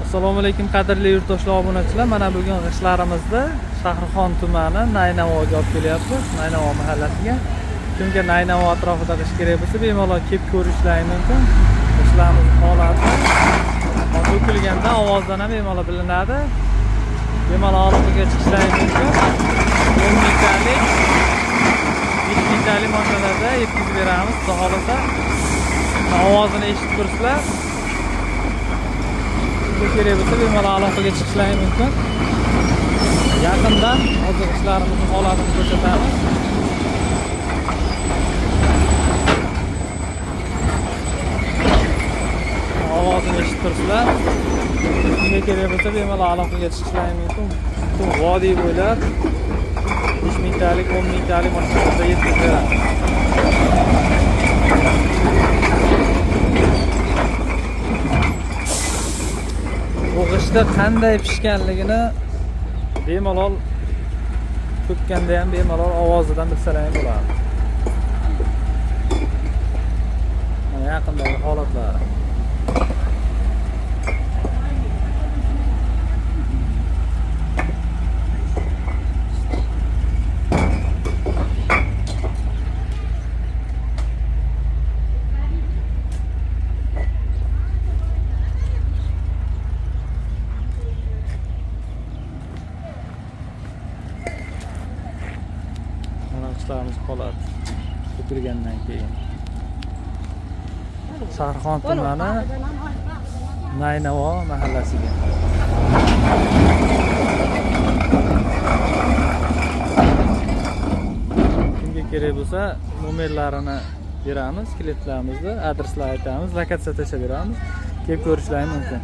Assalomu alaykum qadrli yurtdoshlar, obunachilar. Mana bugun g'ishtlarimizni Shahrixon tumani Naynavoga olib kelyapmiz, Naynavo mahallasiga. Kimga Naynavo atrofida g'isht kerak bo'lsa, bemalol kelib ko'rishlaringiz mumkin. G'ishtlarimiz holati to'kilganda ovozdan ham bemalol bilinadi. Bemalol aloqaga chiqishlaringiz mumkin. 10 mingtalik, 5 mingtalik mashinalarda yetkazib beramiz. Xudo xolasa ovozini eshitib tursizlar. Kerak bo'lsa bemalol aloqaga chiqishlaringiz mumkin. Yaqindan hozir ishlarimizni holatini ko'rsatamiz. Ovozini eshitib tursizlar. Kimga kerak bo'lsa bemalol aloqaga chiqishlaringiz mumkin. Butun vodiy bo'ylab 5 mingtalik, 10 mingtalik mashinalarda yetkazib beramiz. Bu g'ishtda qanday pishganligini bemalol to'kkanda ham bemalol ovozidan bilsalar bo'ladi. Mana yaqindagi holatlari. G'ishtlarimiz qoladi to'kilgandan keyin. Shahrixon tumani Naynavo mahallasiga. Kimga kerak bo'lsa nomerlarini beramiz, klientlarimizni adreslarni aytamiz, lokatsiya tashlab beramiz. Kelib ko'rishlaringiz mumkin.